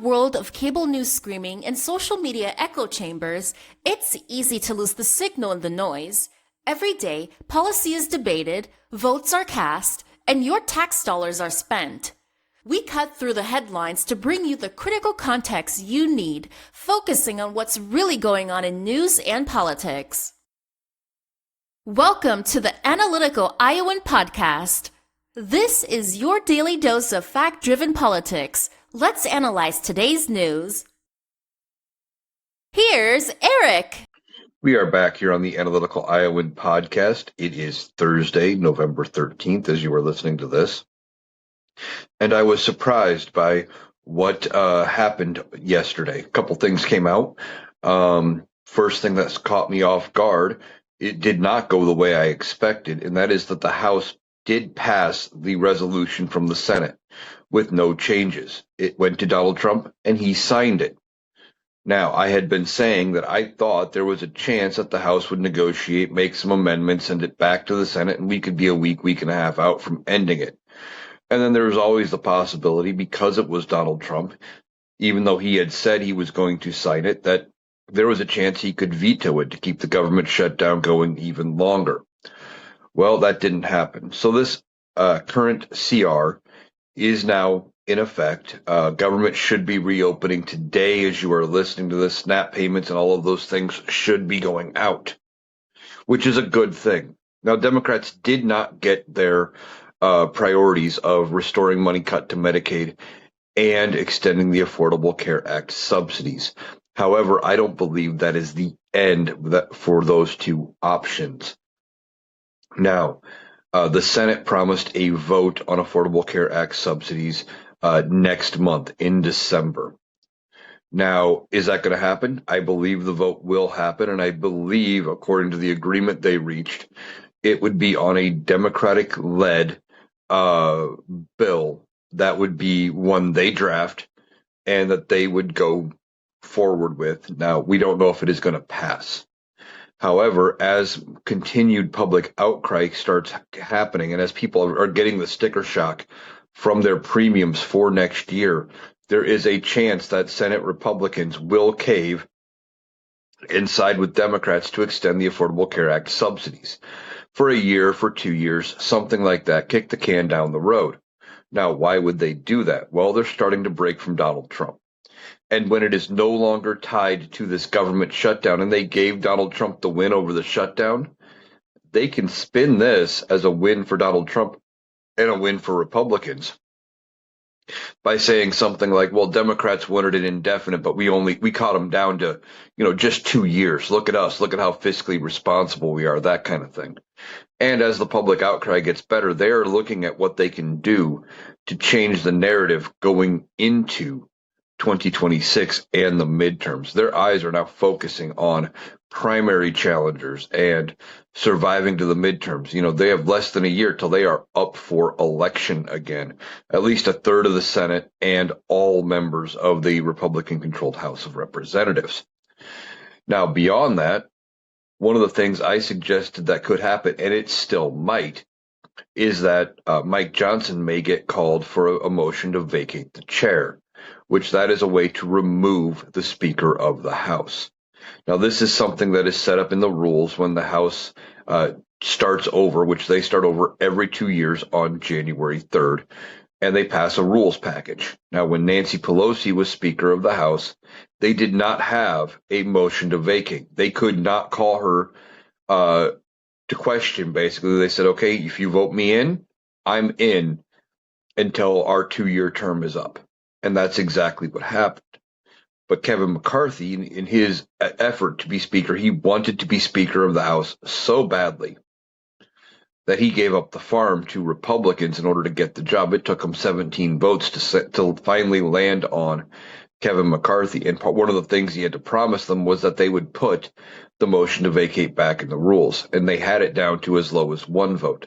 world of cable news screaming and social media echo chambers, it's easy to lose the signal in the noise. Every day, policy is debated, votes are cast, and your tax dollars are spent. We cut through the headlines to bring you the critical context you need, focusing on what's really going on in news and politics. Welcome to the Analytical Iowan Podcast. This is your daily dose of fact-driven politics. Let's analyze today's news. Here's Eric. We are back here on the Analytical Iowan Podcast. It is Thursday, November 13th, as you are listening to this. And I was surprised by what happened yesterday. A couple things came out. First thing that's caught me off guard, it did not go the way I expected, and that is that the House did pass the resolution from the Senate with no changes. It went to Donald Trump, and he signed it. Now, I had been saying that I thought there was a chance that the House would negotiate, make some amendments, send it back to the Senate, and we could be a week and a half out from ending it. And then there was always the possibility, because it was Donald Trump, even though he had said he was going to sign it, that there was a chance he could veto it to keep the government shutdown going even longer. Well, that didn't happen. So this current CR is now in effect. Government should be reopening today as you are listening to this. SNAP payments and all of those things should be going out, which is a good thing. Now, Democrats did not get their priorities of restoring money cut to Medicaid and extending the Affordable Care Act subsidies. However, I don't believe that is the end for those two options. Now, the Senate promised a vote on Affordable Care Act subsidies next month in December. Now, is that going to happen? I believe the vote will happen, and I believe, according to the agreement they reached, it would be on a Democratic-led bill that would be one they draft and that they would go forward with. Now, we don't know if it is going to pass. However, as continued public outcry starts happening and as people are getting the sticker shock from their premiums for next year, there is a chance that Senate Republicans will cave and side with Democrats to extend the Affordable Care Act subsidies for a year, for 2 years, something like that, kick the can down the road. Now, why would they do that? Well, they're starting to break from Donald Trump. And when it is no longer tied to this government shutdown, and they gave Donald Trump the win over the shutdown, they can spin this as a win for Donald Trump and a win for Republicans by saying something like, well, Democrats wanted it indefinite, but we caught them down to, just 2 years. Look at us. Look at how fiscally responsible we are, that kind of thing. And as the public outcry gets better, they are looking at what they can do to change the narrative going into 2026 and the midterms. Their eyes are now focusing on primary challengers and surviving to the midterms. They have less than a year till they are up for election again. At least a third of the Senate and all members of the Republican-controlled House of Representatives. Now, beyond that, one of the things I suggested that could happen, and it still might, is that Mike Johnson may get called for a motion to vacate the chair, which that is a way to remove the Speaker of the House. Now, this is something that is set up in the rules when the House starts over, which they start over every 2 years on January 3rd, and they pass a rules package. Now, when Nancy Pelosi was Speaker of the House, they did not have a motion to vacate. They could not call her to question, basically. They said, okay, if you vote me in, I'm in until our 2-year term is up. And that's exactly what happened. But Kevin McCarthy, in his effort to be Speaker, he wanted to be Speaker of the House so badly that he gave up the farm to Republicans in order to get the job. It took him 17 votes to finally land on Kevin McCarthy. And one of the things he had to promise them was that they would put the motion to vacate back in the rules. And they had it down to as low as 1 vote.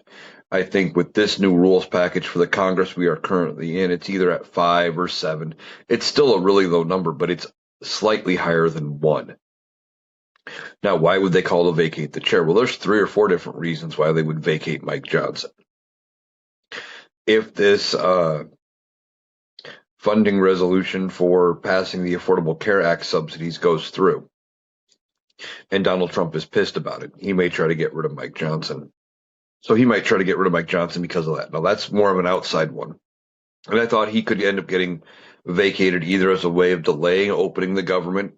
I think with this new rules package for the Congress we are currently in, it's either at 5 or 7. It's still a really low number, but it's slightly higher than 1. Now, why would they call to vacate the chair? Well, there's 3 or 4 different reasons why they would vacate Mike Johnson. If this funding resolution for passing the Affordable Care Act subsidies goes through. And Donald Trump is pissed about it. He may try to get rid of Mike Johnson. So he might try to get rid of Mike Johnson because of that. Now, that's more of an outside one. And I thought he could end up getting vacated either as a way of delaying opening the government,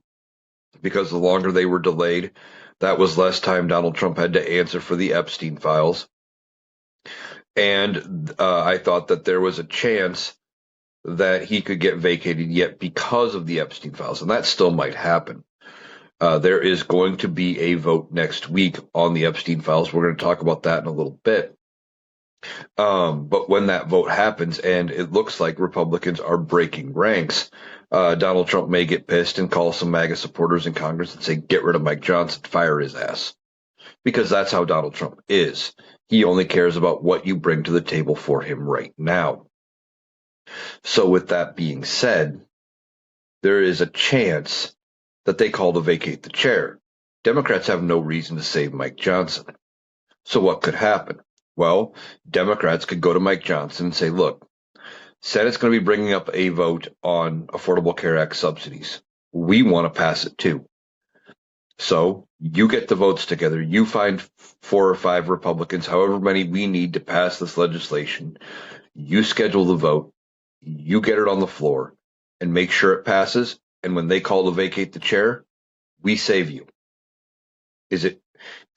because the longer they were delayed, that was less time Donald Trump had to answer for the Epstein files. And I thought that there was a chance that he could get vacated yet because of the Epstein files, and that still might happen. There is going to be a vote next week on the Epstein files. We're going to talk about that in a little bit. But when that vote happens, and it looks like Republicans are breaking ranks, Donald Trump may get pissed and call some MAGA supporters in Congress and say, get rid of Mike Johnson, fire his ass. Because that's how Donald Trump is. He only cares about what you bring to the table for him right now. So with that being said, there is a chance that they call to vacate the chair. Democrats have no reason to save Mike Johnson. So what could happen? Well, Democrats could go to Mike Johnson and say, look, Senate's going to be bringing up a vote on Affordable Care Act subsidies. We want to pass it too. So you get the votes together. You find 4 or 5 Republicans, however many we need to pass this legislation. You schedule the vote. You get it on the floor and make sure it passes. And when they call to vacate the chair, we save you. Is it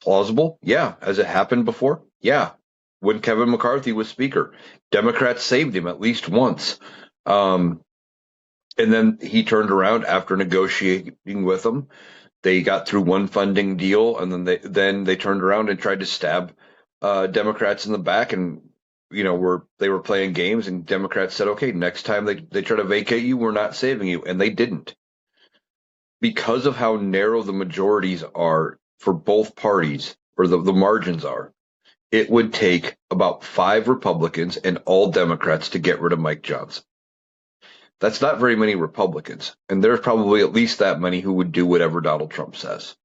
plausible? Yeah. Has it happened before? Yeah. When Kevin McCarthy was Speaker, Democrats saved him at least once. And then he turned around after negotiating with them. They got through one funding deal, and then they turned around and tried to stab Democrats in the back, and they were playing games, and Democrats said, okay, next time they try to vacate you, we're not saving you, and they didn't. Because of how narrow the majorities are for both parties, or the margins are, it would take about 5 Republicans and all Democrats to get rid of Mike Johnson. That's not very many Republicans, and there's probably at least that many who would do whatever Donald Trump says.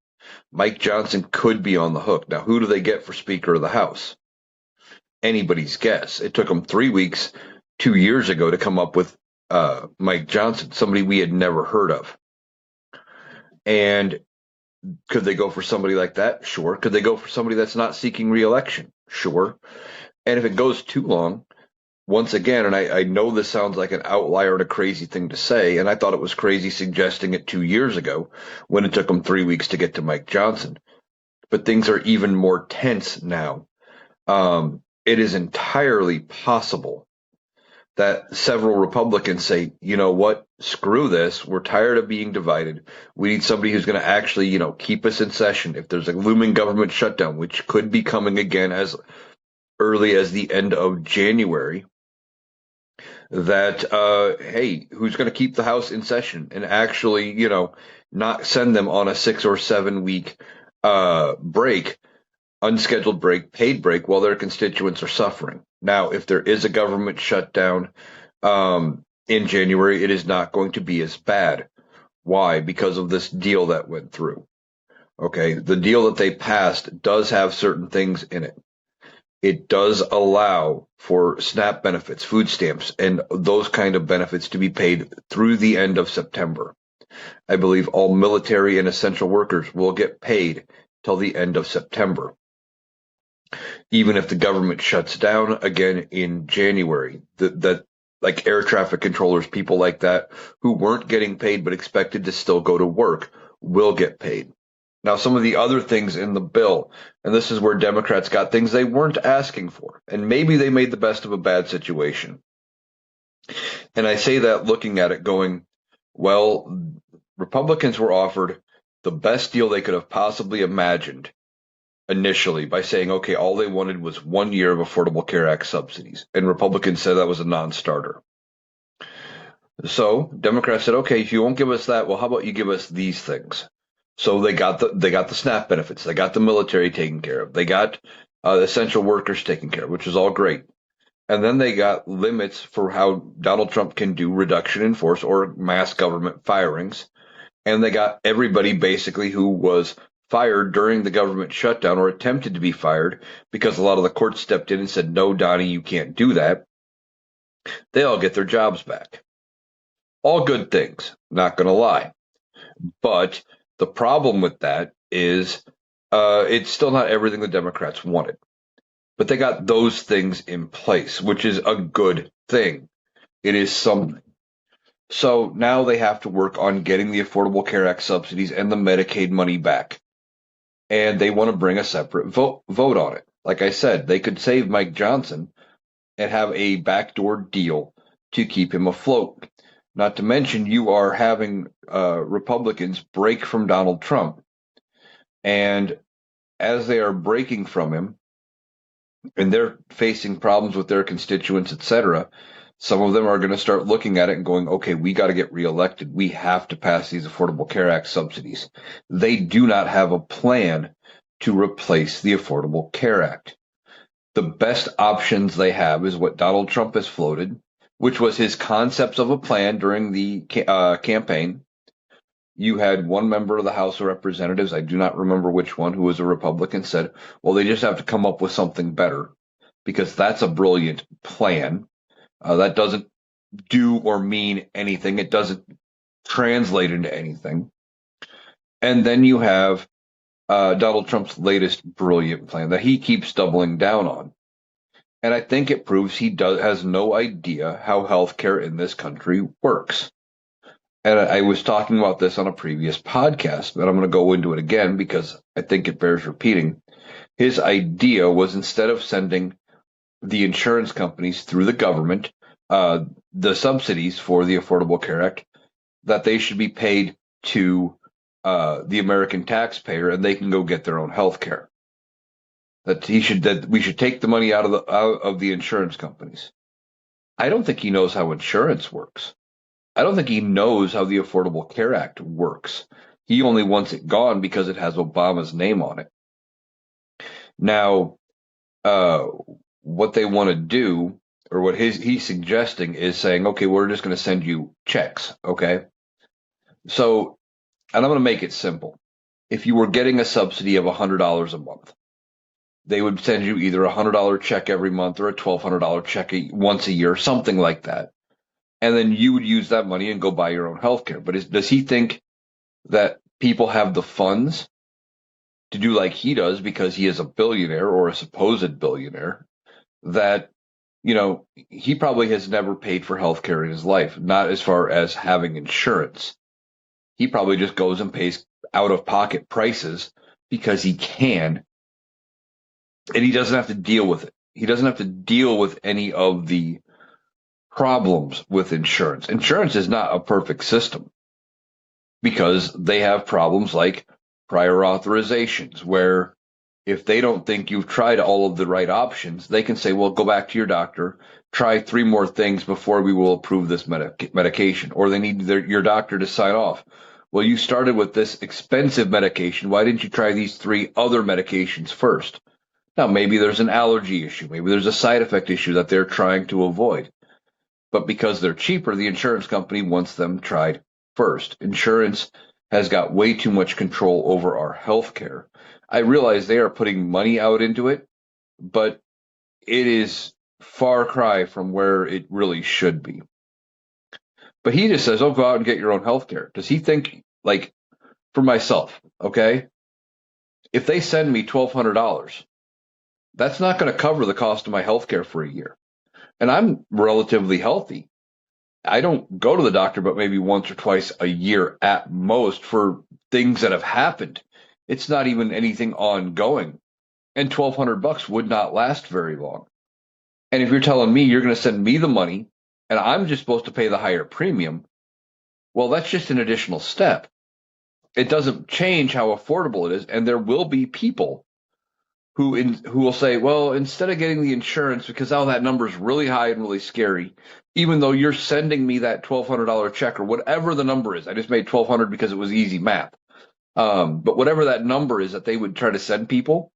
Mike Johnson could be on the hook. Now, who do they get for Speaker of the House? Anybody's guess. It took them 3 weeks, 2 years ago, to come up with Mike Johnson, somebody we had never heard of. And could they go for somebody like that? Sure. Could they go for somebody that's not seeking re-election? Sure. And if it goes too long, once again, and I know this sounds like an outlier and a crazy thing to say, and I thought it was crazy suggesting it 2 years ago when it took them 3 weeks to get to Mike Johnson. But things are even more tense now. It is entirely possible that several Republicans say, you know what, screw this. We're tired of being divided. We need somebody who's going to actually, keep us in session. If there's a looming government shutdown, which could be coming again as early as the end of January, that, hey, who's going to keep the House in session and actually, not send them on a 6 or 7 week break, unscheduled break, paid break, while their constituents are suffering. Now, if there is a government shutdown in January, it is not going to be as bad. Why? Because of this deal that went through. Okay, the deal that they passed does have certain things in it. It does allow for SNAP benefits, food stamps, and those kind of benefits to be paid through the end of September. I believe all military and essential workers will get paid till the end of September. Even if the government shuts down again in January, that like air traffic controllers, people like that who weren't getting paid but expected to still go to work will get paid. Now, some of the other things in the bill, and this is where Democrats got things they weren't asking for, and maybe they made the best of a bad situation. And I say that looking at it going, well, Republicans were offered the best deal they could have possibly imagined initially by saying, okay, all they wanted was 1 year of Affordable Care Act subsidies. And Republicans said that was a non-starter. So Democrats said, okay, if you won't give us that, well, how about you give us these things? So they got the SNAP benefits. They got the military taken care of. They got the essential workers taken care of, which is all great. And then they got limits for how Donald Trump can do reduction in force or mass government firings. And they got everybody basically who was fired during the government shutdown or attempted to be fired because a lot of the courts stepped in and said, no, Donnie, you can't do that. They all get their jobs back. All good things, not going to lie. But the problem with that is it's still not everything the Democrats wanted. But they got those things in place, which is a good thing. It is something. So now they have to work on getting the Affordable Care Act subsidies and the Medicaid money back. And they want to bring a separate vote on it. Like I said, they could save Mike Johnson and have a backdoor deal to keep him afloat. Not to mention, you are having Republicans break from Donald Trump. And as they are breaking from him, and they're facing problems with their constituents, etc., some of them are going to start looking at it and going, okay, we got to get reelected. We have to pass these Affordable Care Act subsidies. They do not have a plan to replace the Affordable Care Act. The best options they have is what Donald Trump has floated, which was his concepts of a plan during the campaign. You had one member of the House of Representatives, I do not remember which one, who was a Republican, said, well, they just have to come up with something better because that's a brilliant plan. That doesn't do or mean anything. It doesn't translate into anything. And then you have Donald Trump's latest brilliant plan that he keeps doubling down on. And I think it proves he has no idea how healthcare in this country works. And I was talking about this on a previous podcast, but I'm going to go into it again because I think it bears repeating. His idea was instead of sending the insurance companies through the government, the subsidies for the Affordable Care Act, that they should be paid to the American taxpayer and they can go get their own health care. That we should take the money out of the insurance companies. I don't think he knows how insurance works. I don't think he knows how the Affordable Care Act works. He only wants it gone because it has Obama's name on it. Now, what they want to do, or what he's suggesting, is saying, okay, we're just going to send you checks, okay? So, and I'm going to make it simple. If you were getting a subsidy of $100 a month, they would send you either a $100 check every month or a $1,200 check once a year, something like that. And then you would use that money and go buy your own health care. But does he think that people have the funds to do like he does because he is a billionaire or a supposed billionaire? That, he probably has never paid for health care in his life, not as far as having insurance. He probably just goes and pays out of pocket prices because he can, and he doesn't have to deal with it. He doesn't have to deal with any of the problems with insurance. Insurance is not a perfect system because they have problems like prior authorizations, where if they don't think you've tried all of the right options, they can say, well, go back to your doctor, try 3 more things before we will approve this medication. Or they need your doctor to sign off. Well, you started with this expensive medication. Why didn't you try these 3 other medications first? Now, maybe there's an allergy issue. Maybe there's a side effect issue that they're trying to avoid. But because they're cheaper, the insurance company wants them tried first. Insurance has got way too much control over our health care. I realize they are putting money out into it, but it is far cry from where it really should be. But he just says, oh, go out and get your own health care. Does he think, like, for myself, okay, if they send me $1,200, that's not going to cover the cost of my health care for a year. And I'm relatively healthy. I don't go to the doctor but maybe once or twice a year at most for things that have happened. It's not even anything ongoing. And $1,200 would not last very long. And if you're telling me you're going to send me the money and I'm just supposed to pay the higher premium, well, that's just an additional step. It doesn't change how affordable it is. And there will be people who will say, well, instead of getting the insurance, because that number is really high and really scary, even though you're sending me that $1,200 check or whatever the number is. I just made $1,200 because it was easy math. But whatever that number is that they would try to send people,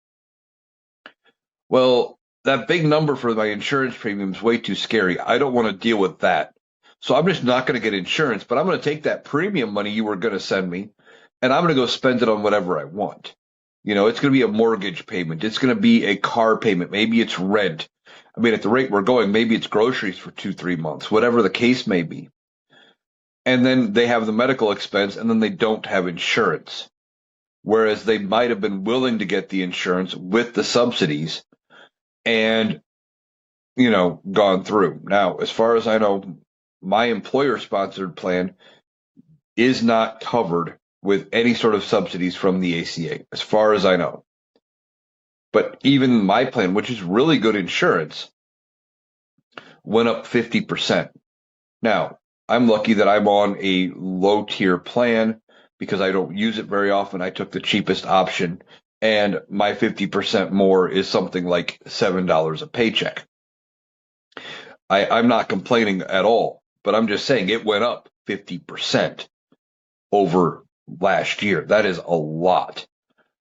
well, that big number for my insurance premium is way too scary. I don't want to deal with that. So I'm just not going to get insurance, but I'm going to take that premium money you were going to send me, and I'm going to go spend it on whatever I want. It's going to be a mortgage payment. It's going to be a car payment. Maybe it's rent. I mean, at the rate we're going, maybe it's groceries for 2-3 months, whatever the case may be. and then they have the medical expense, and then they don't have insurance. Whereas they might have been willing to get the insurance with the subsidies and, gone through. Now, as far as I know, my employer sponsored plan is not covered with any sort of subsidies from the ACA, as far as I know. But even my plan, which is really good insurance, went up 50%. Now, I'm lucky that I'm on a low tier plan because I don't use it very often. I took the cheapest option, and my 50% more is something like $7 a paycheck. I'm not complaining at all, but I'm just saying it went up 50% over last year. That is a lot.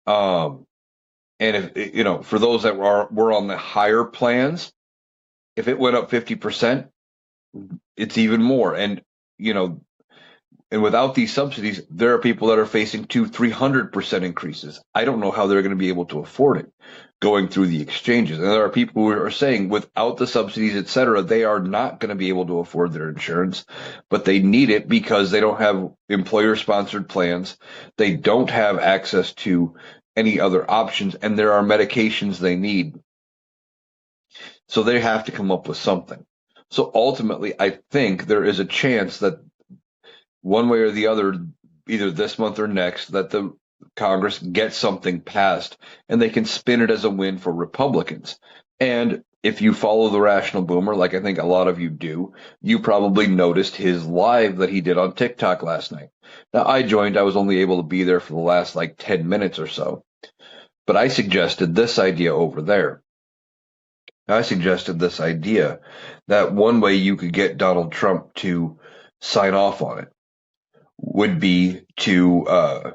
And if for those that were on the higher plans, if it went up 50%, it's even more. And you know, and without these subsidies, there are people that are facing 200-300% increases. I don't know how they're going to be able to afford it going through the exchanges. And there are people who are saying without the subsidies, et cetera, they are not going to be able to afford their insurance, but they need it because they don't have employer sponsored plans. They don't have access to any other options, and there are medications they need. So they have to come up with something. So ultimately, I think there is a chance that one way or the other, either this month or next, that the Congress gets something passed and they can spin it as a win for Republicans. And if you follow the Rational Boomer, like I think a lot of you do, you probably noticed his live that he did on TikTok last night. Now, I joined, I was only able to be there for the last 10 minutes or so, but I suggested this idea over there. I suggested this idea that one way you could get Donald Trump to sign off on it would be to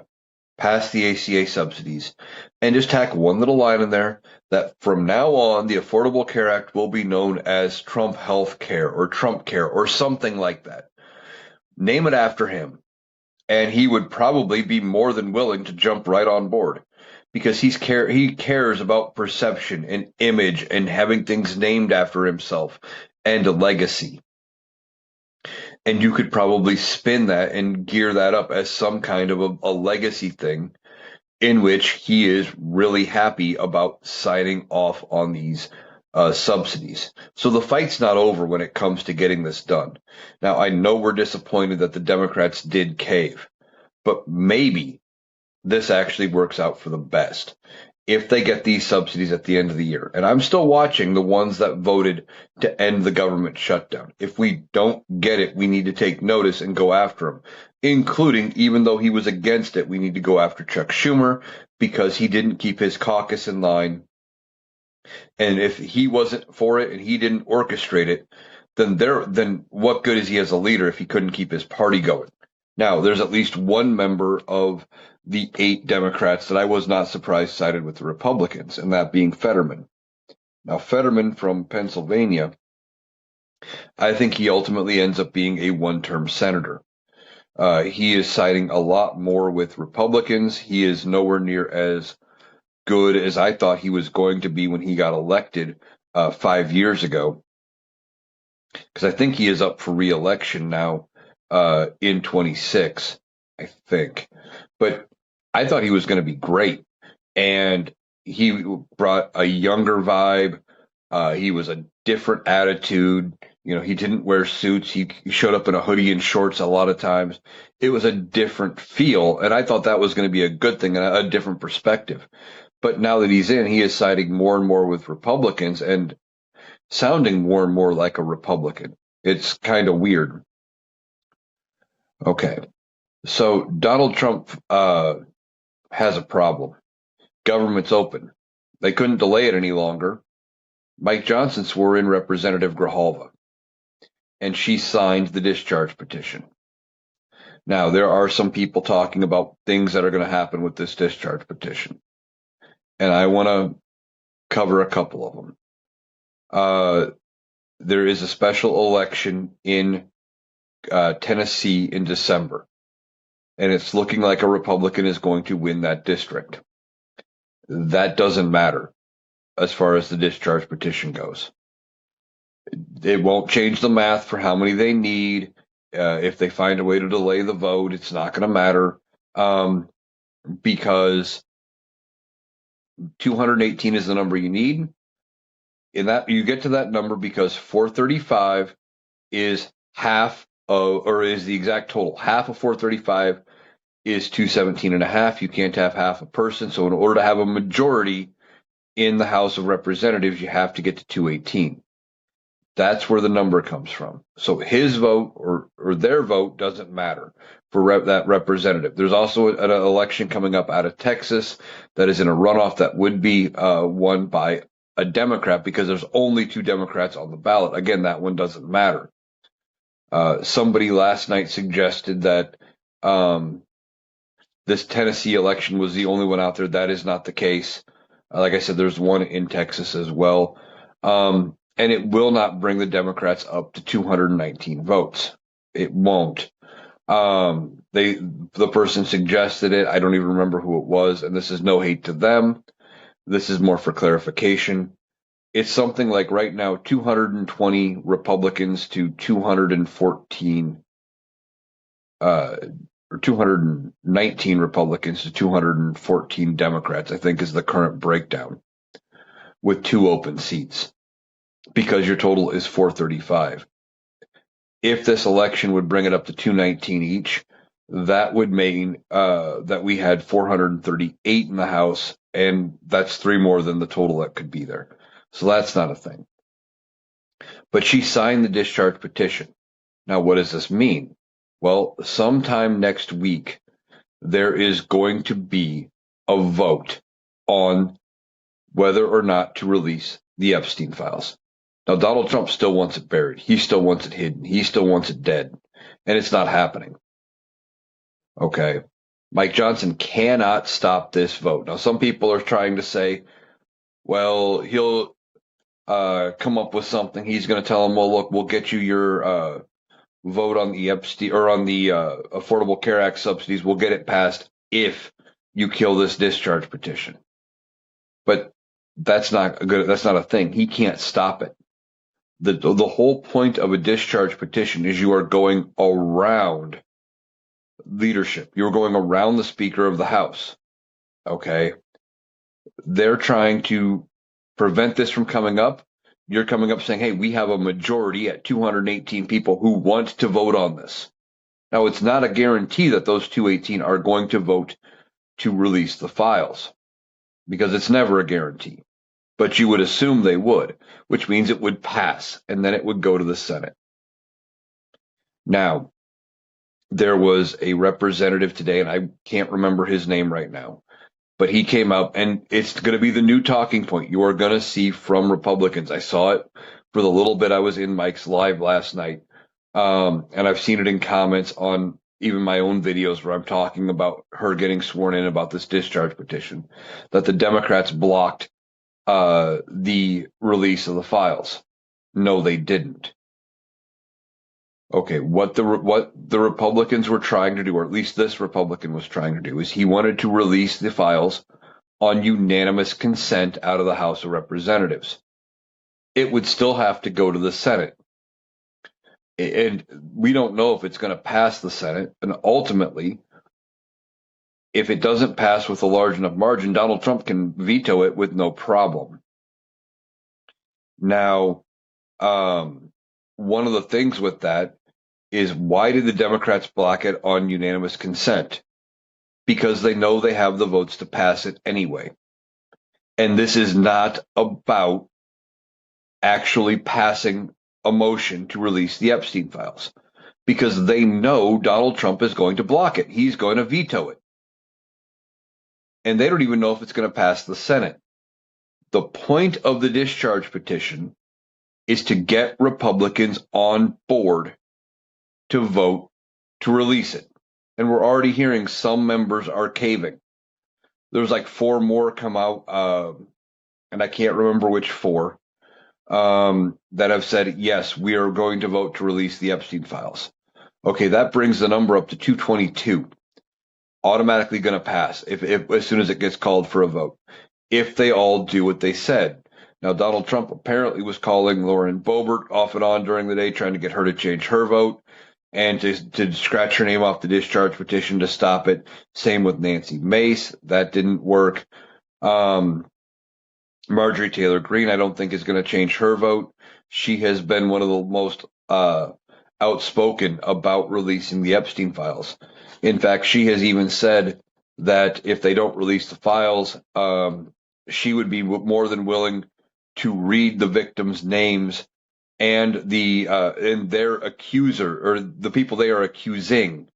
pass the ACA subsidies and just tack one little line in there that from now on, the Affordable Care Act will be known as Trump Health Care or Trump Care or something like that. Name it after him. And he would probably be more than willing to jump right on board because he cares about perception and image and having things named after himself and a legacy. And you could probably spin that and gear that up as some kind of a legacy thing in which he is really happy about signing off on these subsidies. So the fight's not over when it comes to getting this done. Now, I know we're disappointed that the Democrats did cave, but maybe this actually works out for the best if they get these subsidies at the end of the year. And I'm still watching the ones that voted to end the government shutdown. If we don't get it, we need to take notice and go after him, including, even though he was against it, we need to go after Chuck Schumer because he didn't keep his caucus in line. And if he wasn't for it and he didn't orchestrate it, then what good is he as a leader if he couldn't keep his party going? Now, there's at least one member of the 8 Democrats that I was not surprised sided with the Republicans, and that being Fetterman. Now, Fetterman from Pennsylvania, I think he ultimately ends up being a one-term senator. He is siding a lot more with Republicans. He is nowhere near as good as I thought he was going to be when he got elected 5 years ago, because I think he is up for re-election now in 26, I think. But I thought he was going to be great, and he brought a younger vibe. He was a different attitude. He didn't wear suits. He showed up in a hoodie and shorts a lot of times. It was a different feel, and I thought that was going to be a good thing and a different perspective. But now that he's in, he is siding more and more with Republicans and sounding more and more like a Republican. It's kind of weird. Okay. So Donald Trump has a problem. Government's open. They couldn't delay it any longer. Mike Johnson swore in Representative Grijalva, and she signed the discharge petition. Now, there are some people talking about things that are going to happen with this discharge petition, and I want to cover a couple of them. There is a special election in Tennessee in December, and it's looking like a Republican is going to win that district. That doesn't matter as far as the discharge petition goes. It won't change the math for how many they need. If they find a way to delay the vote, it's not going to matter, because 218 is the number you need. In that, you get to that number because 435 is half of, or is the exact total. Half of 435 is 217 and a half. You can't have half a person. So in order to have a majority in the House of Representatives, you have to get to 218. That's where the number comes from. So his vote or their vote doesn't matter for that representative. There's also an election coming up out of Texas that is in a runoff that would be won by a Democrat because there's only 2 Democrats on the ballot. Again, that one doesn't matter. Somebody last night suggested that this Tennessee election was the only one out there. That is not the case. Like I said, there's one in Texas as well. And it will not bring the Democrats up to 219 votes. It won't. The person suggested it. I don't even remember who it was, and this is no hate to them. This is more for clarification. It's something like right now 220 Republicans to 214 or 219 Republicans to 214 Democrats, I think is the current breakdown, with 2 open seats, because your total is 435. If this election would bring it up to 219 each, that would mean that we had 438 in the House, and that's 3 more than the total that could be there. So that's not a thing. But she signed the discharge petition. Now, what does this mean? Well, sometime next week, there is going to be a vote on whether or not to release the Epstein files. Now, Donald Trump still wants it buried. He still wants it hidden. He still wants it dead. And it's not happening. Okay. Mike Johnson cannot stop this vote. Now, some people are trying to say, well, he'll come up with something. He's going to tell them, well, look, we'll get you your vote on the Epstein or on the Affordable Care Act subsidies. We'll get it passed if you kill this discharge petition. But that's not good. That's not a thing. He can't stop it. The whole point of a discharge petition is you are going around leadership. You're going around the Speaker of the House. Okay. They're trying to prevent this from coming up. You're coming up saying, hey, we have a majority at 218 people who want to vote on this. Now, it's not a guarantee that those 218 are going to vote to release the files, because it's never a guarantee. But you would assume they would, which means it would pass, and then it would go to the Senate. Now, there was a representative today, and I can't remember his name right now, but he came up, and it's going to be the new talking point you are going to see from Republicans. I saw it for the little bit I was in Mike's live last night, and I've seen it in comments on even my own videos where I'm talking about her getting sworn in about this discharge petition, that the Democrats blocked the release of the files. No, they didn't. Okay, what the Republicans were trying to do, or at least this Republican was trying to do, is he wanted to release the files on unanimous consent out of the House of Representatives. It would still have to go to the Senate. And we don't know if it's going to pass the Senate. And ultimately, if it doesn't pass with a large enough margin, Donald Trump can veto it with no problem. Now, one of the things with that is, why did the Democrats block it on unanimous consent? Because they know they have the votes to pass it anyway. And this is not about actually passing a motion to release the Epstein files, because they know Donald Trump is going to block it. He's going to veto it. And they don't even know if it's going to pass the Senate. The point of the discharge petition is to get Republicans on board to vote to release it. And we're already hearing some members are caving. There's like 4 more come out, and I can't remember which 4, that have said, yes, we are going to vote to release the Epstein files. Okay, that brings the number up to 222. Automatically going to pass if as soon as it gets called for a vote, if they all do what they said. Now, Donald Trump apparently was calling Lauren Boebert off and on during the day, trying to get her to change her vote. and to scratch her name off the discharge petition to stop it. Same with Nancy Mace. That didn't work. Marjorie Taylor Greene, I don't think is going to change her vote. She has been one of the most outspoken about releasing the Epstein files. In fact, she has even said that if they don't release the files, she would be more than willing to read the victims' names and their accuser, or the people they are accusing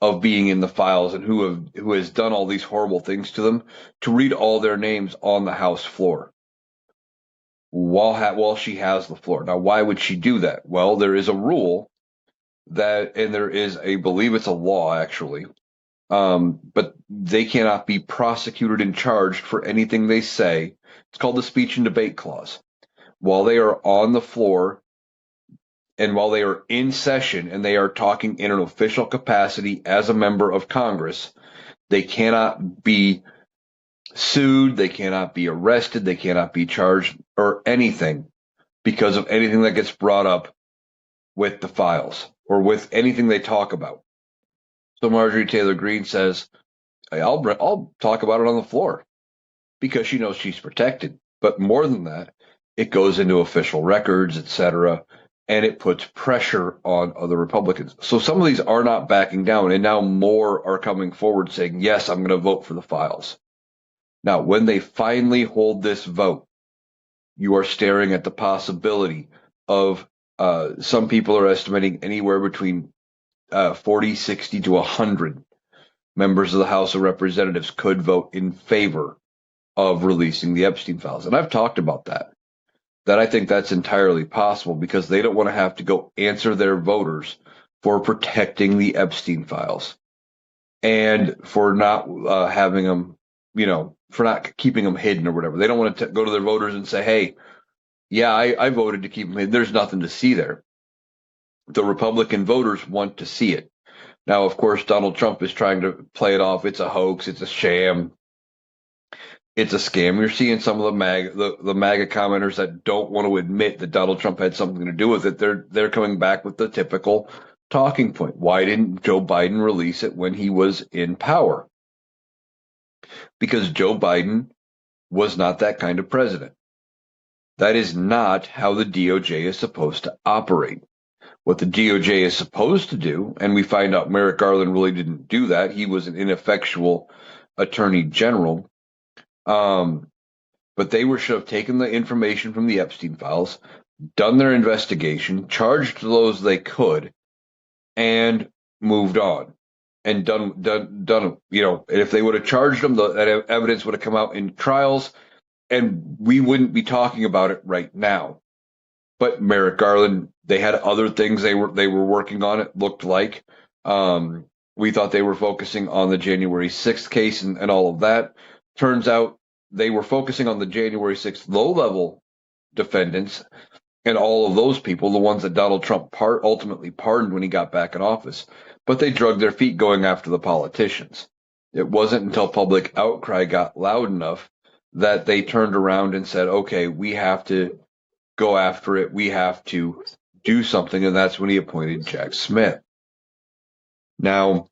of being in the files and who has done all these horrible things to them, to read all their names on the House floor while she has the floor. Now, why would she do that? Well, there is a rule that, and there is a, believe it's a law actually, but they cannot be prosecuted and charged for anything they say. It's called the speech and debate clause. While they are on the floor and while they are in session and they are talking in an official capacity as a member of Congress, they cannot be sued, they cannot be arrested, they cannot be charged or anything because of anything that gets brought up with the files or with anything they talk about. So Marjorie Taylor Greene says, hey, I'll talk about it on the floor because she knows she's protected. But more than that, it goes into official records, etc., and it puts pressure on other Republicans. So some of these are not backing down, and now more are coming forward saying, yes, I'm going to vote for the files. Now, when they finally hold this vote, you are staring at the possibility of some people are estimating anywhere between 40, 60 to 100 members of the House of Representatives could vote in favor of releasing the Epstein files. And I've talked about that I think that's entirely possible because they don't want to have to go answer their voters for protecting the Epstein files and for not having them, for not keeping them hidden or whatever. They don't want to go to their voters and say, hey, yeah, I voted to keep them hidden. There's nothing to see there. The Republican voters want to see it. Now, of course, Donald Trump is trying to play it off. It's a hoax. It's a sham. It's a scam. You're seeing some of the MAGA commenters that don't want to admit that Donald Trump had something to do with it. They're coming back with the typical talking point. Why didn't Joe Biden release it when he was in power? Because Joe Biden was not that kind of president. That is not how the DOJ is supposed to operate. What the DOJ is supposed to do, and we find out Merrick Garland really didn't do that. He was an ineffectual attorney general. But they should have taken the information from the Epstein files, done their investigation, charged those they could, and moved on. And done. And if they would have charged them, that evidence would have come out in trials, and we wouldn't be talking about it right now. But Merrick Garland, they had other things they were working on. It looked like we thought they were focusing on the January 6th case and all of that. Turns out they were focusing on the January 6th low-level defendants and all of those people, the ones that Donald Trump ultimately pardoned when he got back in office. But they dragged their feet going after the politicians. It wasn't until public outcry got loud enough that they turned around and said, okay, we have to go after it. We have to do something. And that's when he appointed Jack Smith. Now,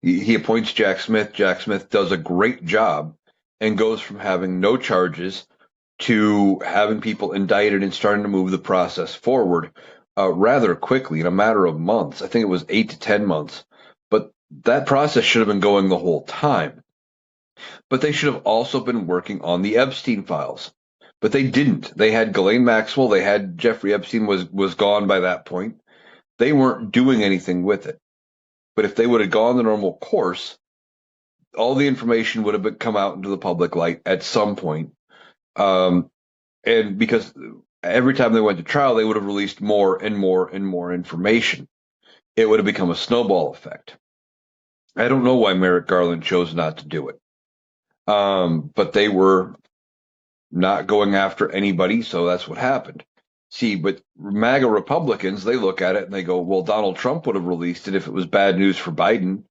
he appoints Jack Smith. Jack Smith does a great job and goes from having no charges to having people indicted and starting to move the process forward rather quickly in a matter of months. I think it was 8 to 10 months. But that process should have been going the whole time. But they should have also been working on the Epstein files. But they didn't. They had Ghislaine Maxwell. They had Jeffrey Epstein was gone by that point. They weren't doing anything with it. But if they would have gone the normal course, all the information would have come out into the public light at some point. And because every time they went to trial, they would have released more and more and more information. It would have become a snowball effect. I don't know why Merrick Garland chose not to do it. But they were not going after anybody, so that's what happened. See, but MAGA Republicans, they look at it and they go, well, Donald Trump would have released it if it was bad news for Biden.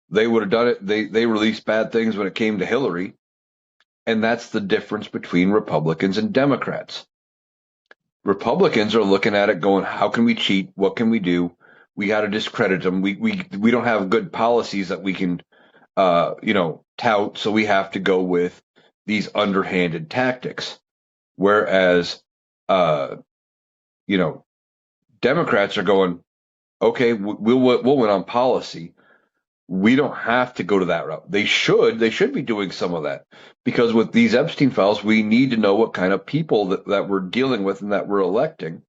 They would have done it. They released bad things when it came to Hillary. And that's the difference between Republicans and Democrats. Republicans are looking at it going, how can we cheat? What can we do? We got to discredit them. We don't have good policies that we can, tout. So we have to go with these underhanded tactics. Whereas, uh, you know, Democrats are going, okay, we'll win on policy. We don't have to go to that route. They should be doing some of that, because with these Epstein files, we need to know what kind of people that we're dealing with and that we're electing.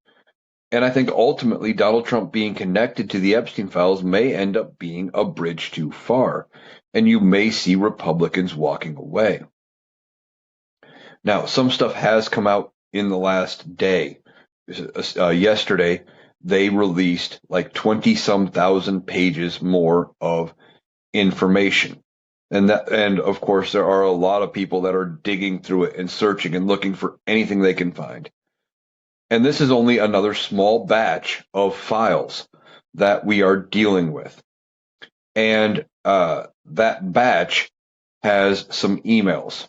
And I think ultimately Donald Trump being connected to the Epstein files may end up being a bridge too far. And you may see Republicans walking away. Now, some stuff has come out in the last day. Yesterday, they released like 20 some thousand pages more of information. And of course, there are a lot of people that are digging through it and searching and looking for anything they can find. And this is only another small batch of files that we are dealing with. And that batch has some emails.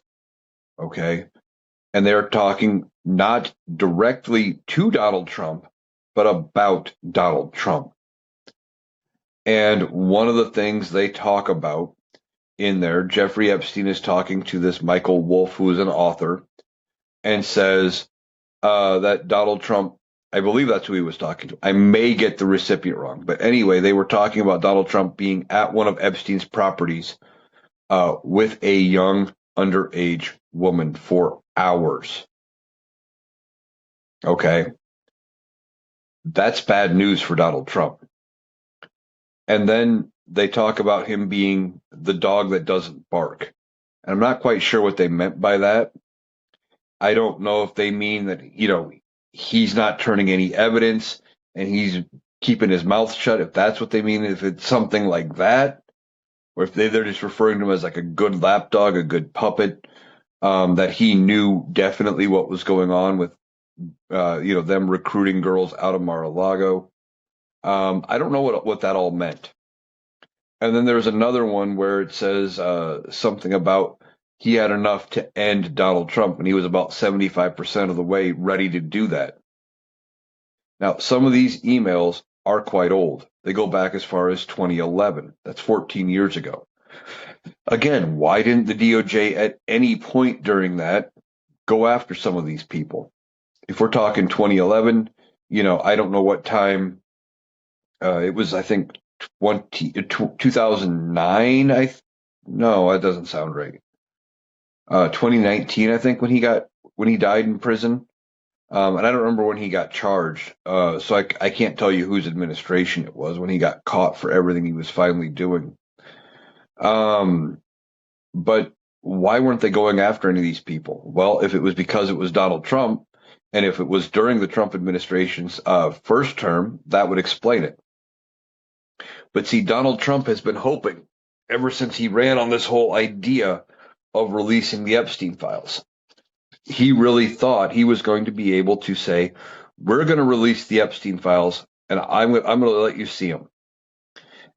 Okay. And they're talking not directly to Donald Trump, but about Donald Trump. And one of the things they talk about in there, Jeffrey Epstein is talking to this Michael Wolff, who is an author, and says that Donald Trump, I believe that's who he was talking to. I may get the recipient wrong. But anyway, they were talking about Donald Trump being at one of Epstein's properties with a young underage woman for hours. Okay. That's bad news for Donald Trump. And then they talk about him being the dog that doesn't bark. And I'm not quite sure what they meant by that. I don't know if they mean that, he's not turning any evidence and he's keeping his mouth shut, if that's what they mean, if it's something like that, or if they're just referring to him as like a good lapdog, a good puppet, that he knew definitely what was going on with, them recruiting girls out of Mar-a-Lago. I don't know what that all meant. And then there's another one where it says something about he had enough to end Donald Trump, and he was about 75% of the way ready to do that. Now, some of these emails are quite old. They go back as far as 2011. That's 14 years ago. Again, why didn't the DOJ at any point during that go after some of these people? If we're talking 2011, I don't know what time. It was, I think, 2009. No, that doesn't sound right. 2019, I think, when he died in prison. And I don't remember when he got charged. So I can't tell you whose administration it was when he got caught for everything he was finally doing. But why weren't they going after any of these people? Well, if it was because it was Donald Trump, and if it was during the Trump administration's first term, that would explain it. But see, Donald Trump has been hoping ever since he ran on this whole idea of releasing the Epstein files. He really thought he was going to be able to say, we're going to release the Epstein files and I'm going to let you see them.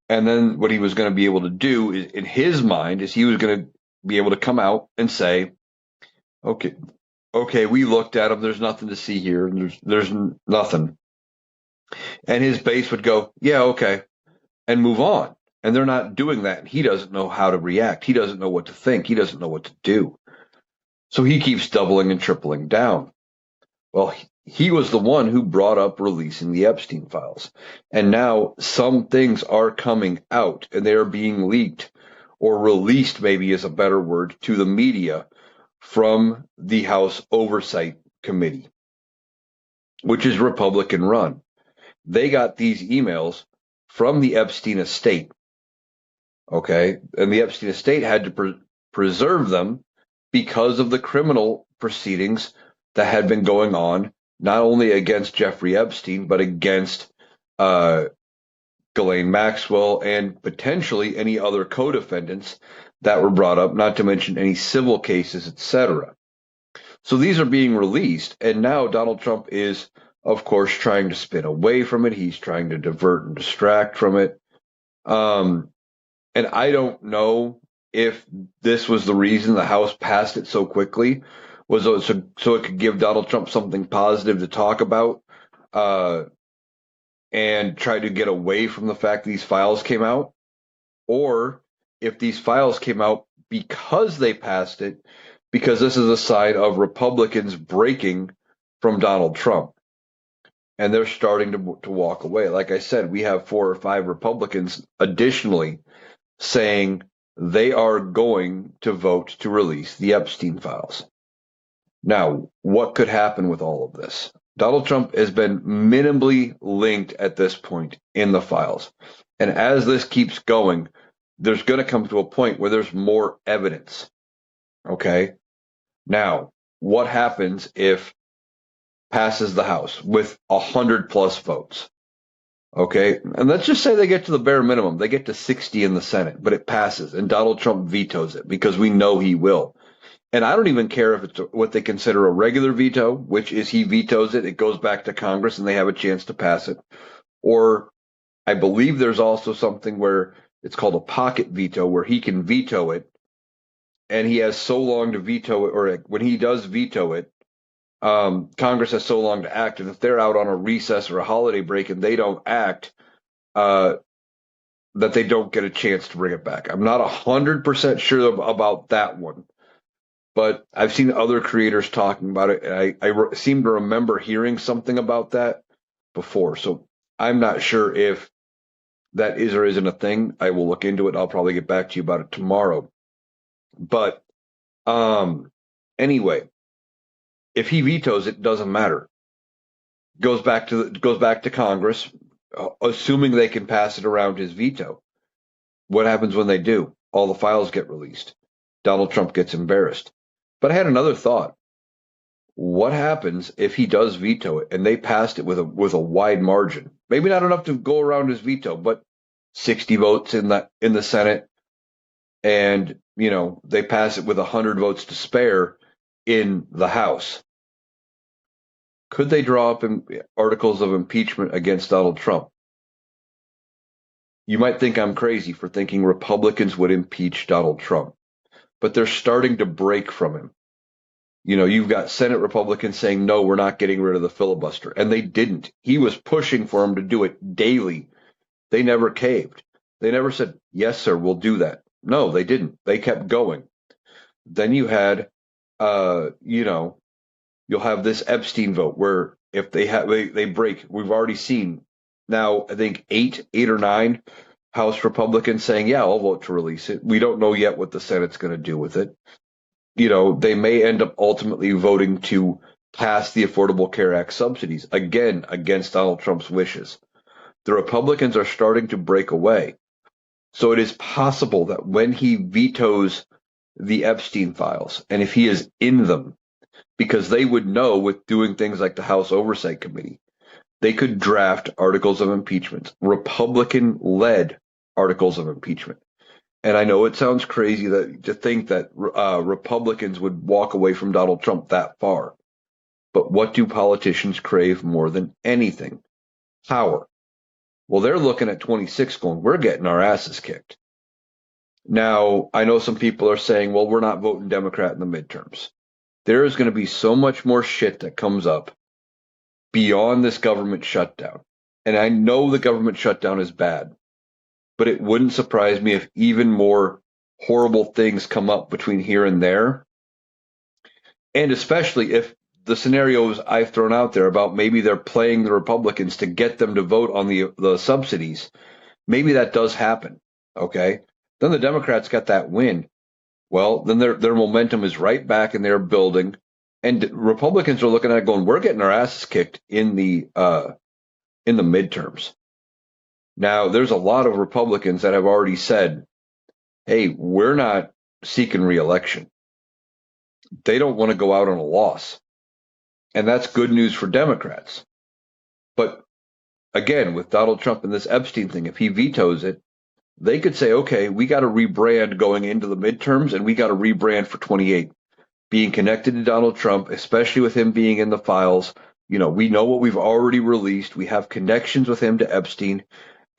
And then what he was going to be able to do is, in his mind, is he was going to be able to come out and say, okay, we looked at them. There's nothing to see here. There's nothing. And his base would go, yeah, okay, and move on. And they're not doing that. And he doesn't know how to react. He doesn't know what to think. He doesn't know what to do. So he keeps doubling and tripling down. Well, he was the one who brought up releasing the Epstein files. And now some things are coming out and they are being leaked, or released, maybe is a better word, to the media from the House Oversight Committee, which is Republican run. They got these emails from the Epstein estate. Okay. And the Epstein estate had to preserve them because of the criminal proceedings that had been going on, not only against Jeffrey Epstein, but against Ghislaine Maxwell and potentially any other co-defendants that were brought up, not to mention any civil cases, etc. So these are being released, and now Donald Trump is, of course, trying to spin away from it. He's trying to divert and distract from it. And I don't know if this was the reason the House passed it so quickly, was so it could give Donald Trump something positive to talk about and try to get away from the fact these files came out, or if these files came out because they passed it, because this is a sign of Republicans breaking from Donald Trump. And they're starting to walk away. Like I said, we have 4 or 5 Republicans additionally saying they are going to vote to release the Epstein files. Now, what could happen with all of this? Donald Trump has been minimally linked at this point in the files. And as this keeps going, there's going to come to a point where there's more evidence. Okay. Now, what happens if passes the House with 100+ votes? Okay. And let's just say they get to the bare minimum. They get to 60 in the Senate, but it passes and Donald Trump vetoes it because we know he will. And I don't even care if it's what they consider a regular veto, which is he vetoes it, it goes back to Congress and they have a chance to pass it. Or I believe there's also something where it's called a pocket veto, where he can veto it and he has so long to veto it, or when he does veto it, Congress has so long to act. And if they're out on a recess or a holiday break and they don't act, that they don't get a chance to bring it back. I'm not 100% sure about that one. But I've seen other creators talking about it, and I seem to remember hearing something about that before. So I'm not sure if that is or isn't a thing. I will look into it. I'll probably get back to you about it tomorrow. But anyway, if he vetoes it, doesn't matter. Goes back to Congress, assuming they can pass it around his veto. What happens when they do? All the files get released. Donald Trump gets embarrassed. But I had another thought. What happens if he does veto it and they passed it with a wide margin? Maybe not enough to go around his veto, but 60 votes in the Senate, and they pass it with 100 votes to spare in the House. Could they draw up articles of impeachment against Donald Trump? You might think I'm crazy for thinking Republicans would impeach Donald Trump, but they're starting to break from him. You've got Senate Republicans saying, no, we're not getting rid of the filibuster. And they didn't. He was pushing for them to do it daily. They never caved. They never said, yes, sir, we'll do that. No, they didn't. They kept going. Then you had, you'll have this Epstein vote where if they break, we've already seen now, I think 8 or 9 House Republicans saying, yeah, I'll vote to release it. We don't know yet what the Senate's going to do with it. They may end up ultimately voting to pass the Affordable Care Act subsidies, again, against Donald Trump's wishes. The Republicans are starting to break away. So it is possible that when he vetoes the Epstein files, and if he is in them, because they would know with doing things like the House Oversight Committee, they could draft articles of impeachment, Republican-led articles of impeachment. And I know it sounds crazy to think that Republicans would walk away from Donald Trump that far. But what do politicians crave more than anything? Power. Well, they're looking at 26 going, we're getting our asses kicked. Now, I know some people are saying, well, we're not voting Democrat in the midterms. There is going to be so much more shit that comes up beyond this government shutdown. And I know the government shutdown is bad. But it wouldn't surprise me if even more horrible things come up between here and there. And especially if the scenarios I've thrown out there about maybe they're playing the Republicans to get them to vote on the subsidies, maybe that does happen. Okay. Then the Democrats got that win. Well, then their momentum is right back and they're building. And Republicans are looking at it going, we're getting our asses kicked in the midterms. Now, there's a lot of Republicans that have already said, hey, we're not seeking re-election. They don't want to go out on a loss. And that's good news for Democrats. But again, with Donald Trump and this Epstein thing, if he vetoes it, they could say, okay, we got to rebrand going into the midterms and we got to rebrand for 28. Being connected to Donald Trump, especially with him being in the files, we know what we've already released. We have connections with him to Epstein.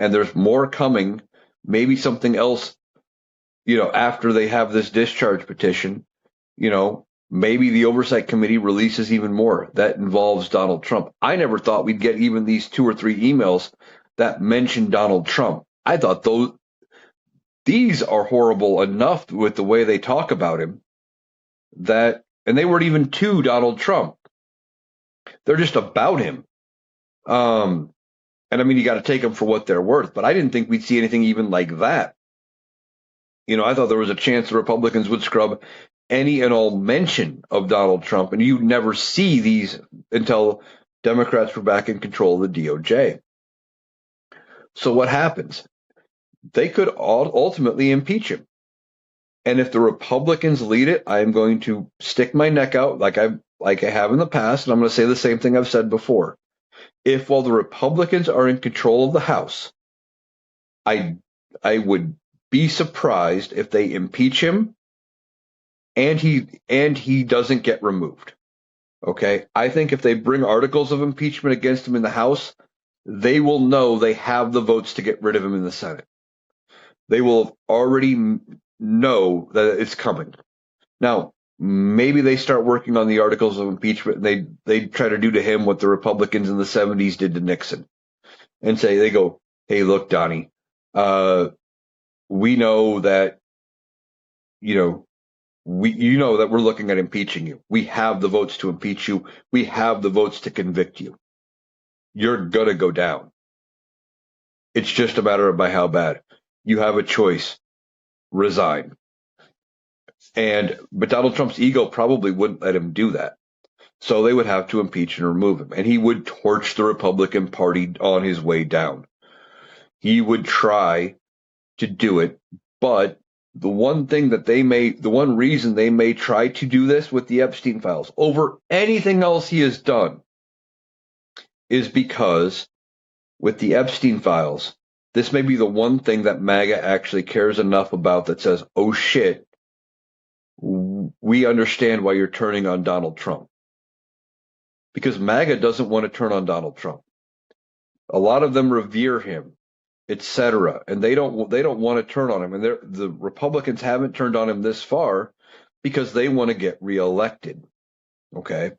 And there's more coming, maybe something else, after they have this discharge petition, Maybe the Oversight Committee releases even more that involves Donald Trump. I never thought we'd get even these 2 or 3 emails that mention Donald Trump. I thought these are horrible enough with the way they talk about him and they weren't even to Donald Trump. They're just about him. And I mean, you got to take them for what they're worth, but I didn't think we'd see anything even like that. I thought there was a chance the Republicans would scrub any and all mention of Donald Trump, and you'd never see these until Democrats were back in control of the DOJ. So what happens? They could ultimately impeach him. And if the Republicans lead it, I am going to stick my neck out like I have in the past, and I'm going to say the same thing I've said before. If while the Republicans are in control of the House, I would be surprised if they impeach him and he doesn't get removed. Okay? I think if they bring articles of impeachment against him in the House, they will know they have the votes to get rid of him in the Senate. They will already know that it's coming. Now, maybe they start working on the articles of impeachment and they try to do to him what the Republicans in the 70s did to Nixon and they go, hey, look, Donnie, we know that, that we're looking at impeaching you. We have the votes to impeach you. We have the votes to convict you. You're going to go down. It's just a matter of by how bad. You have a choice. Resign. But Donald Trump's ego probably wouldn't let him do that. So they would have to impeach and remove him. And he would torch the Republican Party on his way down. He would try to do it, but the one reason they may try to do this with the Epstein files over anything else he has done is because with the Epstein files, this may be the one thing that MAGA actually cares enough about that says, oh shit, we understand why you're turning on Donald Trump. Because MAGA doesn't want to turn on Donald Trump. A lot of them revere him, etc., and they don't want to turn on him. And the Republicans haven't turned on him this far because they want to get reelected. Okay,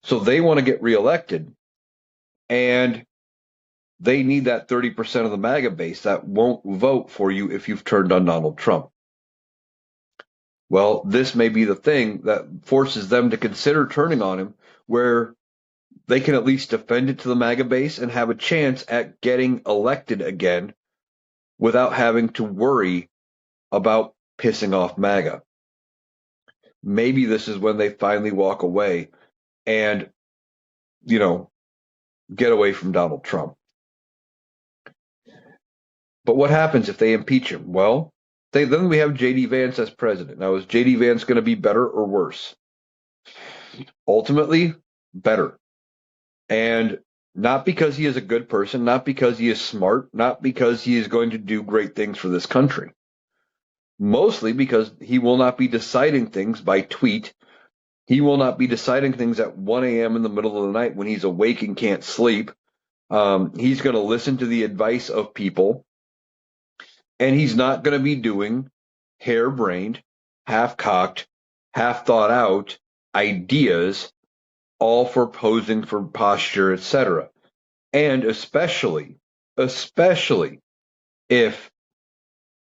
so they want to get reelected, and they need that 30% of the MAGA base that won't vote for you if you've turned on Donald Trump. Well, this may be the thing that forces them to consider turning on him, where they can at least defend it to the MAGA base and have a chance at getting elected again without having to worry about pissing off MAGA. Maybe this is when they finally walk away and, get away from Donald Trump. But what happens if they impeach him? Well, then we have J.D. Vance as president. Now, is J.D. Vance going to be better or worse? Ultimately, better. And not because he is a good person, not because he is smart, not because he is going to do great things for this country. Mostly because he will not be deciding things by tweet. He will not be deciding things at 1 a.m. in the middle of the night when he's awake and can't sleep. He's going to listen to the advice of people. And he's not going to be doing harebrained, half-cocked, half-thought-out ideas, all for posing for posture, etc. And especially if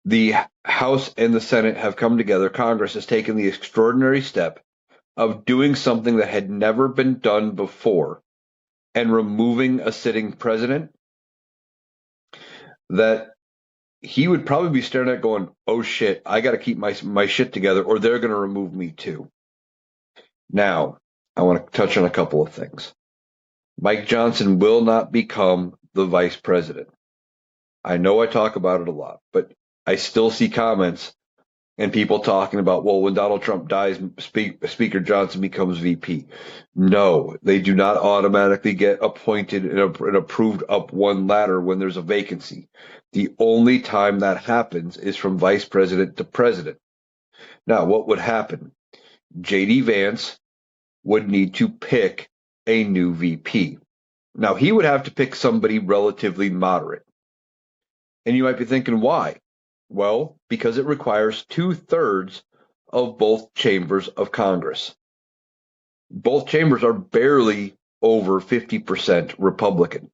the House and the Senate have come together, Congress has taken the extraordinary step of doing something that had never been done before and removing a sitting president, that he would probably be staring at going, oh shit, I got to keep my shit together or they're going to remove me too. Now, I want to touch on a couple of things. Mike Johnson will not become the vice president. I know I talk about it a lot, but I still see comments and people talking about, well, when Donald Trump dies, Speaker Johnson becomes VP. No, they do not automatically get appointed and approved up one ladder when there's a vacancy. The only time that happens is from vice president to president. Now, what would happen? J.D. Vance would need to pick a new VP. Now, he would have to pick somebody relatively moderate. And you might be thinking, why? Well, because it requires 2/3 of both chambers of Congress. Both chambers are barely over 50% Republican.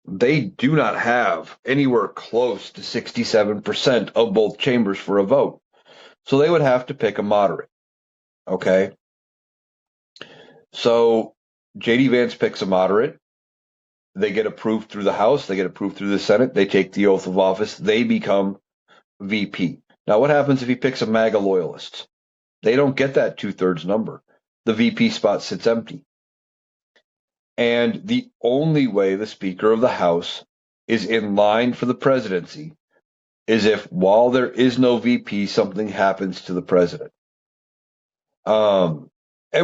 They do not have anywhere close to 67% of both chambers for a vote. So they would have to pick a moderate. Okay. So JD Vance picks a moderate. They get approved through the House. They get approved through the Senate. They take the oath of office. They become VP. Now, what happens if he picks a MAGA loyalist? They don't get that 2/3 number. The VP spot sits empty. And the only way the Speaker of the House is in line for the presidency is if, while there is no VP, something happens to the president. And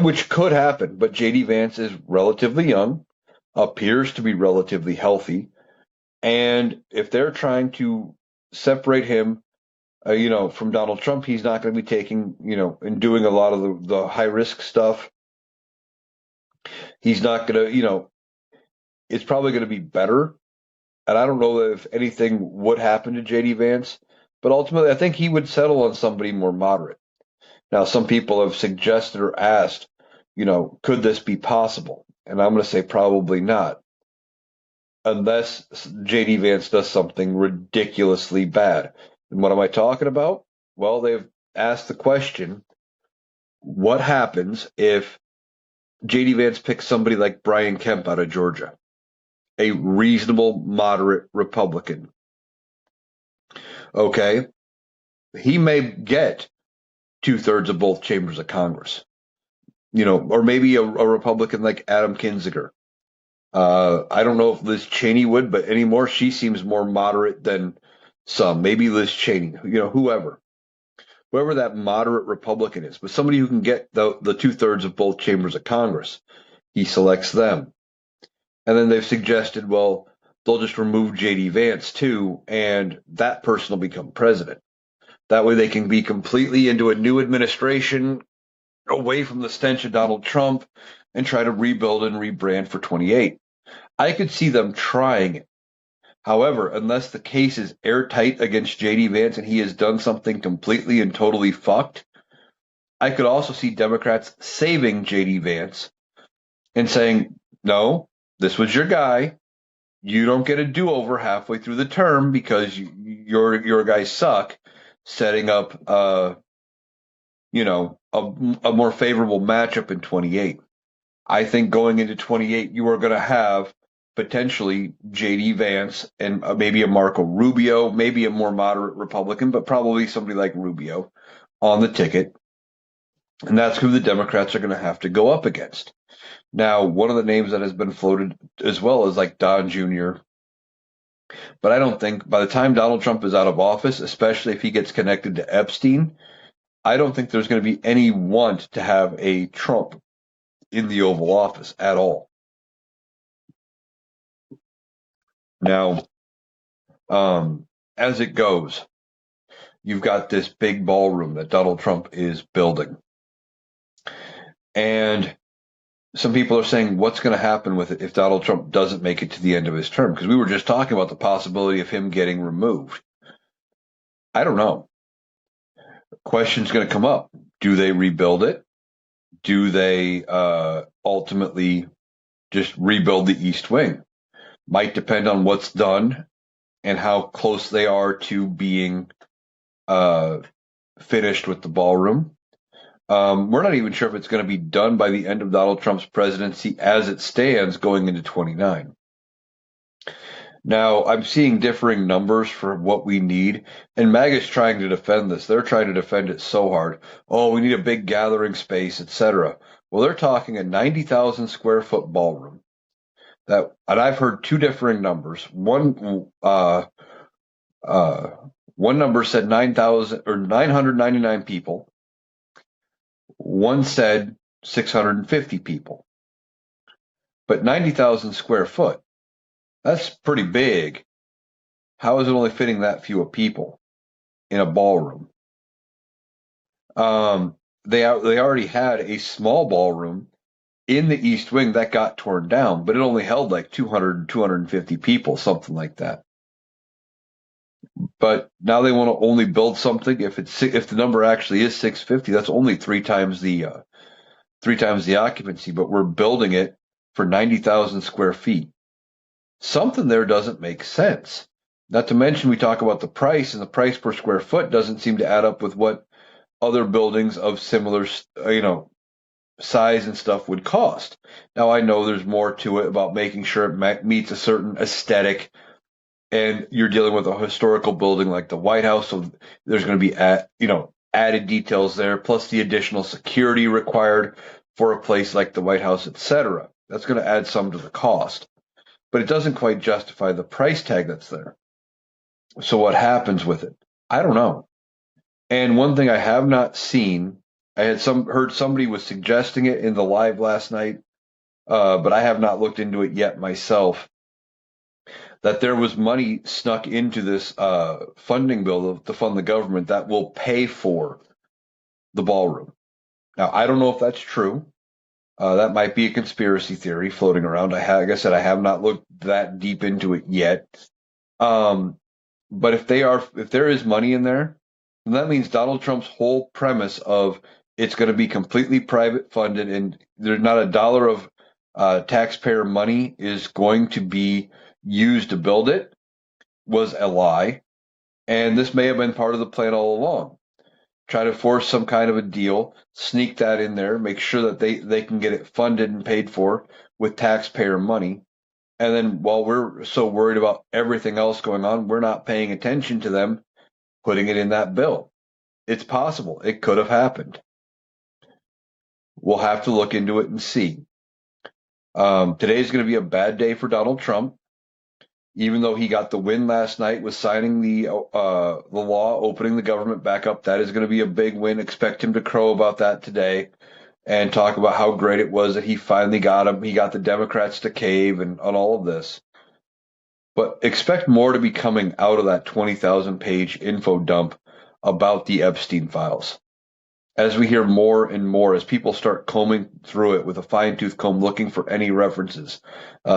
which could happen, but JD Vance is relatively young, appears to be relatively healthy, and if they're trying to separate him, from Donald Trump, he's not going to be taking, and doing a lot of the high risk stuff. He's not going to, it's probably going to be better. And I don't know if anything would happen to JD Vance, but ultimately I think he would settle on somebody more moderate. Now, some people have suggested or asked, could this be possible? And I'm going to say probably not, unless JD Vance does something ridiculously bad. And what am I talking about? Well, they've asked the question, what happens if JD Vance picks somebody like Brian Kemp out of Georgia, a reasonable, moderate Republican? Okay, he may get 2/3 of both chambers of Congress, or maybe a Republican like Adam Kinzinger. I don't know if Liz Cheney would, but anymore she seems more moderate than some. Maybe Liz Cheney, whoever that moderate Republican is, but somebody who can get the 2/3 of both chambers of Congress. He selects them. And then they've suggested, well, they'll just remove JD Vance too, and that person will become president. That way they can be completely into a new administration, away from the stench of Donald Trump, and try to rebuild and rebrand for 28. I could see them trying it. However, unless the case is airtight against JD Vance and he has done something completely and totally fucked, I could also see Democrats saving JD Vance and saying, no, this was your guy. You don't get a do-over halfway through the term because your guys suck, setting up a more favorable matchup in 28. I think going into 28, you are going to have potentially JD Vance and maybe a Marco Rubio, maybe a more moderate Republican, but probably somebody like Rubio on the ticket. And that's who the Democrats are going to have to go up against. Now, one of the names that has been floated as well is like Don Jr. But I don't think by the time Donald Trump is out of office, especially if he gets connected to Epstein, I don't think there's going to be any want to have a Trump in the Oval Office at all. Now, as it goes, you've got this big ballroom that Donald Trump is building. And some people are saying, what's going to happen with it if Donald Trump doesn't make it to the end of his term? Because we were just talking about the possibility of him getting removed. I don't know. The question's going to come up. Do they rebuild it? Do they ultimately just rebuild the East Wing? Might depend on what's done and how close they are to being finished with the ballroom. We're not even sure if it's going to be done by the end of Donald Trump's presidency as it stands going into 29. Now, I'm seeing differing numbers for what we need, and MAGA's trying to defend this. They're trying to defend it so hard. Oh, we need a big gathering space, etc. Well, they're talking a 90,000 square foot ballroom. And I've heard two differing numbers. One number said 9,000 or 999 people. One said 650 people. But 90,000 square foot, that's pretty big. How is it only fitting that few of people in a ballroom? They already had a small ballroom in the East Wing that got torn down, but it only held like 200, 250 people, something like that. But now they want to only build something. If the number actually is 650, that's only 3 times the 3 times the occupancy, but we're building it for 90,000 square feet. Something there doesn't make sense. Not to mention, we talk about the price, and the price per square foot doesn't seem to add up with what other buildings of similar, size and stuff would cost. Now, I know there's more to it about making sure it meets a certain aesthetic, and you're dealing with a historical building like the White House, so there's going to be added details there, plus the additional security required for a place like the White House, etc. That's going to add some to the cost, but it doesn't quite justify the price tag that's there. So what happens with it? I don't know. And one thing I have not seen, I had heard somebody was suggesting it in the live last night, but I have not looked into it yet myself, that there was money snuck into this funding bill to fund the government that will pay for the ballroom. Now, I don't know if that's true. That might be a conspiracy theory floating around. Like I said, I have not looked that deep into it yet. But if there is money in there, then that means Donald Trump's whole premise of it's going to be completely private funded and there's not a dollar of taxpayer money is going to be used to build it was a lie. And this may have been part of the plan all along. Try to force some kind of a deal, sneak that in there, make sure that they can get it funded and paid for with taxpayer money. And then while we're so worried about everything else going on, we're not paying attention to them putting it in that bill. It's possible. It could have happened. We'll have to look into it and see. Today is going to be a bad day for Donald Trump. Even though he got the win last night with signing the law opening the government back up, that is going to be a big win. Expect him to crow about that today and talk about how great it was that he finally got him. He got the Democrats to cave and on all of this. But expect more to be coming out of that 20,000 page info dump about the Epstein files. As we hear more and more, as people start combing through it with a fine-tooth comb looking for any references,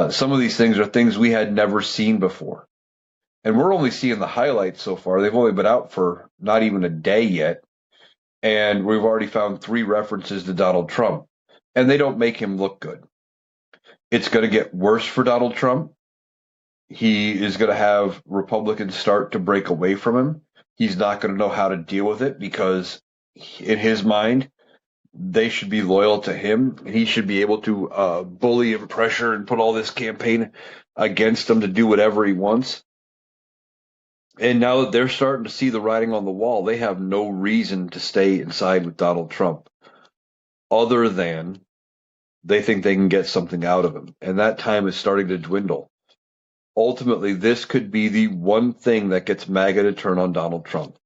some of these things are things we had never seen before. And we're only seeing the highlights so far. They've only been out for not even a day yet. And we've already found 3 references to Donald Trump. And they don't make him look good. It's going to get worse for Donald Trump. He is going to have Republicans start to break away from him. He's not going to know how to deal with it because in his mind, they should be loyal to him. He should be able to bully and pressure and put all this campaign against him to do whatever he wants. And now that they're starting to see the writing on the wall, they have no reason to stay inside with Donald Trump other than they think they can get something out of him. And that time is starting to dwindle. Ultimately, this could be the one thing that gets MAGA to turn on Donald Trump.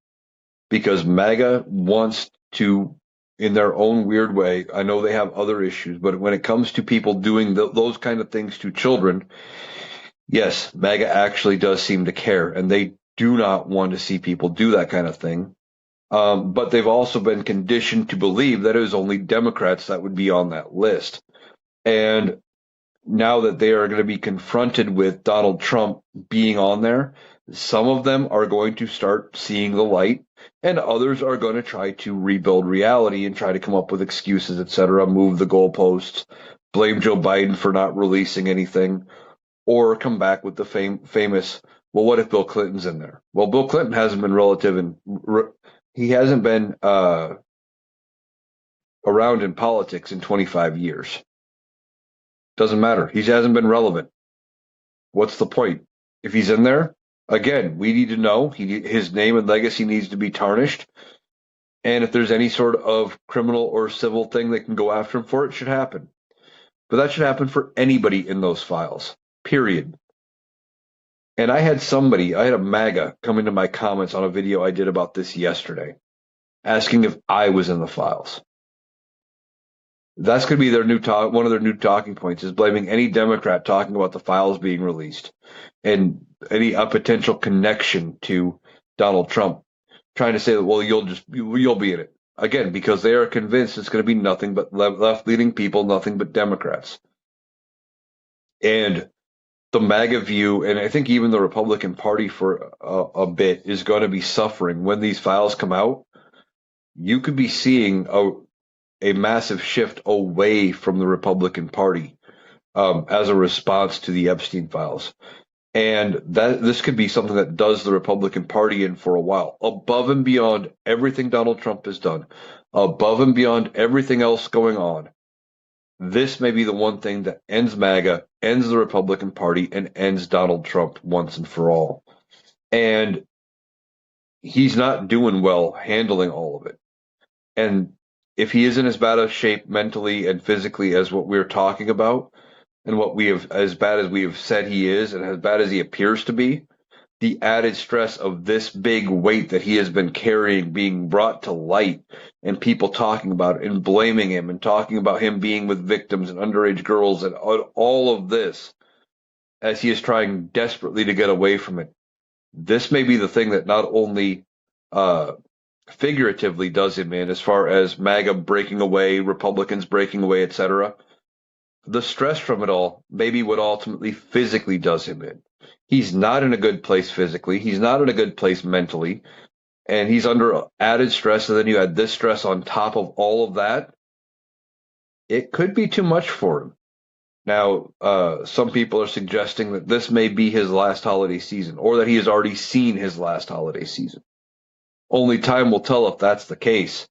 Because MAGA wants to, in their own weird way, I know they have other issues, but when it comes to people doing those kind of things to children, yes, MAGA actually does seem to care, and they do not want to see people do that kind of thing. But they've also been conditioned to believe that it was only Democrats that would be on that list. And now that they are going to be confronted with Donald Trump being on there, some of them are going to start seeing the light, and others are going to try to rebuild reality and try to come up with excuses, etc., move the goalposts, blame Joe Biden for not releasing anything, or come back with the famous, well, what if Bill Clinton's in there? Well, Bill Clinton hasn't been he hasn't been around in politics in 25 years. Doesn't matter. He hasn't been relevant. What's the point? If he's in there, again, we need to know his name and legacy needs to be tarnished. And if there's any sort of criminal or civil thing that can go after him for it, should happen. But that should happen for anybody in those files, period. And I had a MAGA come into my comments on a video I did about this yesterday, asking if I was in the files. That's going to be one of their new talking points, is blaming any Democrat talking about the files being released and any potential connection to Donald Trump, trying to say that, well, you'll be in it. Again, because they are convinced it's going to be nothing but left-leaning people, nothing but Democrats. And the MAGA view, and I think even the Republican Party for a bit, is going to be suffering when these files come out. You could be seeing a massive shift away from the Republican Party as a response to the Epstein files. And that this could be something that does the Republican Party in for a while, above and beyond everything Donald Trump has done, above and beyond everything else going on. This may be the one thing that ends MAGA, ends the Republican Party, and ends Donald Trump once and for all. And he's not doing well handling all of it. And if he is in as bad a shape mentally and physically as what we're talking about, and what we have, as bad as we have said he is, and as bad as he appears to be, the added stress of this big weight that he has been carrying being brought to light, and people talking about it and blaming him and talking about him being with victims and underage girls and all of this as he is trying desperately to get away from it. This may be the thing that not only figuratively does him in as far as MAGA breaking away, Republicans breaking away, etc. The stress from it all may be what ultimately physically does him in. He's not in a good place physically. He's not in a good place mentally. And he's under added stress. And then you add this stress on top of all of that. It could be too much for him. Now, some people are suggesting that this may be his last holiday season, or that he has already seen his last holiday season. Only time will tell if that's the case.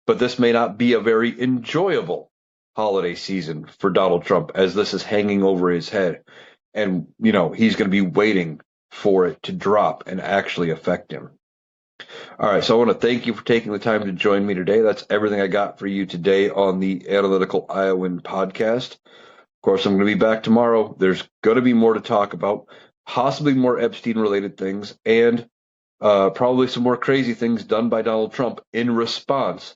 But this may not be a very enjoyable holiday season for Donald Trump, as this is hanging over his head. And, he's going to be waiting for it to drop and actually affect him. All right, so I want to thank you for taking the time to join me today. That's everything I got for you today on the Analytical Iowan podcast. Of course, I'm going to be back tomorrow. There's going to be more to talk about, possibly more Epstein-related things, and probably some more crazy things done by Donald Trump in response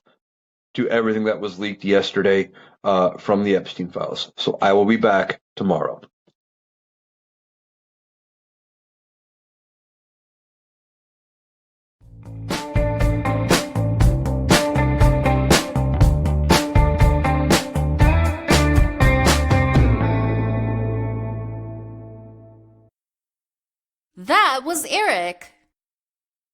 to everything that was leaked yesterday from the Epstein files. So I will be back tomorrow. That was Eric.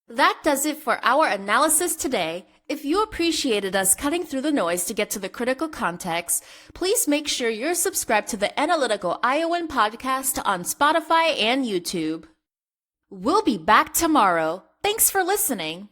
That does it for our analysis today. If you appreciated us cutting through the noise to get to the critical context, please make sure you're subscribed to the Analytical Iowan podcast on Spotify and YouTube. We'll be back tomorrow. Thanks for listening.